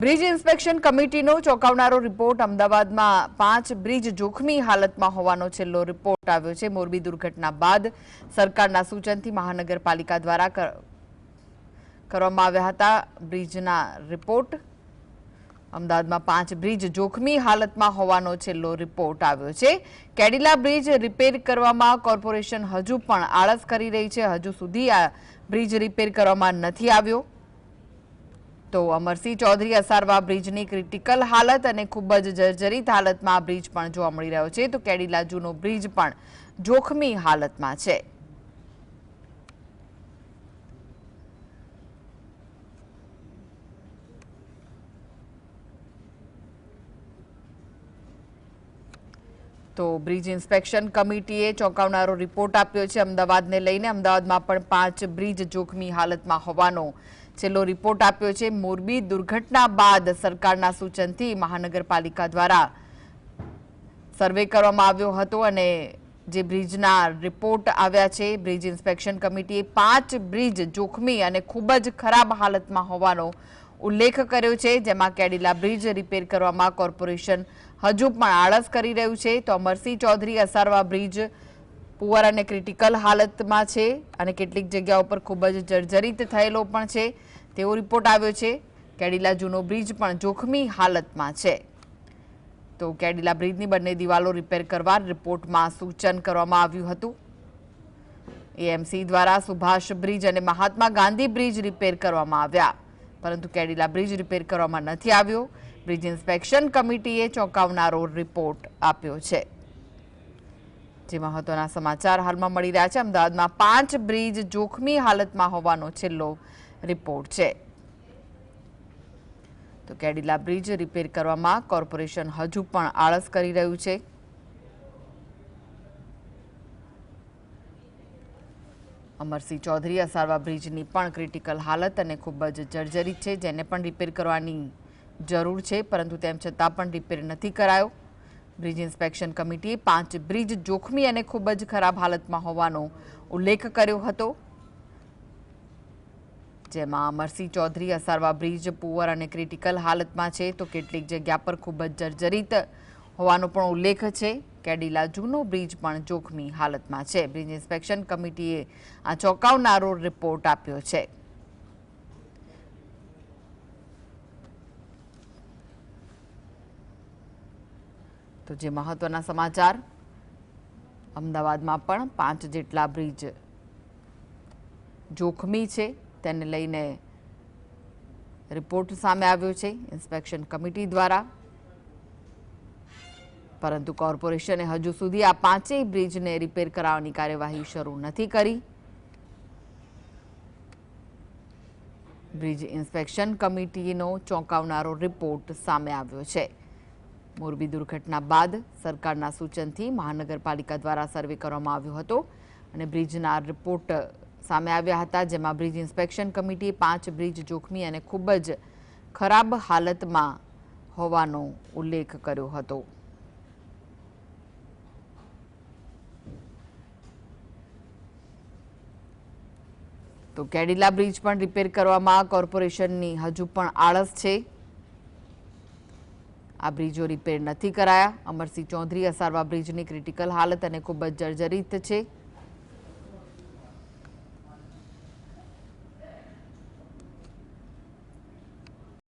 Bridge inspection કમિટીનો ચોંકાવનારો report અમદાવાદમાં 5 bridge જોખમી હાલતમાં હોવાનો છેલ્લો રિપોર્ટ આવ્યો છે। મોરબી દુર્ઘટના બાદ સરકારના સૂચનથી મહાનગરપાલિકા દ્વારા કરવામાં આવ્યા હતા બ્રિજના રિપોર્ટ। અમદાવાદમાં 5 બ્રિજ જોખમી હાલતમાં હોવાનો છેલ્લો રિપોર્ટ આવ્યો છે। કેડિલા બ્રિજ રિપેર કરવામાં કોર્પોરેશન હજુ પણ આળસ કરી રહી છે। હજુ સુધી આ બ્રિજ રિપેર કરવામાં નથી આવ્યો। તો અમરસિંહ ચૌધરી અસારવા બ્રિજની ક્રિટિકલ હાલત અને ખૂબ જ જર્જરિત હાલતમાં આ બ્રિજ પણ જોવા મળી રહ્યો છે। તો કેડિલા જૂનો બ્રિજ પણ જોખમી હાલતમાં છે। તો બ્રિજ ઇન્સ્પેક્શન કમિટીએ ચોંકાવનારો રિપોર્ટ આપ્યો છે અમદાવાદને લઈને। અમદાવાદમાં પણ 5 બ્રિજ જોખમી હાલતમાં હોવાનો છેલ્લો રિપોર્ટ આપ્યો છે। મોરબી દુર્ઘટના બાદ સરકારના સૂચનથી મહાનગરપાલિકા દ્વારા સર્વે કરવામાં આવ્યો હતો અને જે બ્રિજના રિપોર્ટ આવ્યા છે બ્રિજ ઇન્સ્પેક્શન કમિટીએ 5 બ્રિજ જોખમી અને ખૂબ જ ખરાબ હાલતમાં હોવાનો ઉલ્લેખ કર્યો છે, જેમાં કેડિલા બ્રિજ રિપેર કરવામાં કોર્પોરેશન હજુ પણ આળસ કરી રહ્યું છે। તો અમરસિંહ ચૌધરી અસારવા બ્રિજ પુઅર અને ક્રિટિકલ હાલતમાં છે અને કેટલીક જગ્યાઓ પર ખૂબ જ જર્જરિત થયેલો પણ છે તેવો રિપોર્ટ આવ્યો છે। કેડિલા જૂનો બ્રિજ પણ જોખમી હાલતમાં છે। તો કેડિલા બ્રિજની બંને દિવાલો રિપેર કરવા રિપોર્ટમાં સૂચન કરવામાં આવ્યું હતું। એએમસી દ્વારા સુભાષ બ્રિજ અને મહાત્મા ગાંધી બ્રિજ રિપેર કરવામાં આવ્યા, પરંતુ કેડિલા બ્રિજ રિપેર કરવામાં નથી આવ્યો। બ્રિજ ઇન્સ્પેક્શન કમિટીએ ચોંકાવનારો રિપોર્ટ આપ્યો છે। જે મહત્વના સમાચાર હાલમાં મળી રહ્યા છે, અમદાવાદમાં 5 બ્રિજ જોખમી હાલતમાં હોવાનો છેલ્લો રિપોર્ટ છે। તો કેડિલા બ્રિજ રિપેર કરવામાં કોર્પોરેશન હજુ પણ આળસ કરી રહ્યું છે। અમરસિંહ ચૌધરી અસારવા બ્રિજની પણ ક્રિટિકલ હાલત અને ખૂબ જ જર્જરિત છે, જેને પણ રિપેર કરવાની જરૂર છે, પરંતુ તેમ છતાં પણ રિપેર નથી કરાયો। બ્રિજ ઇન્સ્પેક્શન કમિટીએ 5 બ્રિજ જોખમી અને ખૂબ જ ખરાબ હાલતમાં હોવાનો ઉલ્લેખ કર્યો હતો, જેમાં અમરસિંહ ચૌધરી અસારવા બ્રિજ પુઅર અને ક્રિટિકલ હાલતમાં છે, તો કેટલીક જગ્યા પર ખૂબ જ જર્જરિત હોવાનો પણ ઉલ્લેખ છે। કેડિલા જૂનો બ્રિજ પણ જોખમી હાલતમાં છે। બ્રિજ ઇન્સ્પેક્શન કમિટીએ આ ચોંકાવનારો રિપોર્ટ આપ્યો છે। તો જે મહત્વના સમાચાર, અમદાવાદમાં પણ 5 જેટલા બ્રિજ જોખમી છે તેને લઈને રિપોર્ટ સામે આવ્યો છે ઇન્સ્પેક્શન કમિટી દ્વારા, પરંતુ કોર્પોરેશને હજુ સુધી આ 5 બ્રિજને રિપેર કરાવવાની કાર્યવાહી શરૂ નથી કરી। બ્રિજ ઇન્સ્પેક્શન કમિટીનો ચોંકાવનારો રિપોર્ટ સામે આવ્યો છે। મોરબી દુર્ઘટના બાદ સરકારના સૂચનથી મહાનગરપાલિકા દ્વારા સર્વે કરવામાં આવ્યો હતો અને બ્રિજના રિપોર્ટ સામે આવ્યા હતા, જેમાં બ્રિજ ઇન્સ્પેક્શન કમિટીએ 5 બ્રિજ જોખમી અને ખૂબ જ ખરાબ હાલતમાં હોવાનો ઉલ્લેખ કર્યો હતો। તો કેડિલા બ્રિજ પણ રિપેર કરવામાં કોર્પોરેશનની હજુ પણ આળસ છે। આ બ્રિજો રિપેર નથી કરાયા। અમરસિંહ ચૌધરી અસારવા બ્રિજની ક્રિટિકલ હાલત અને ખૂબ જ જર્જરિત છે।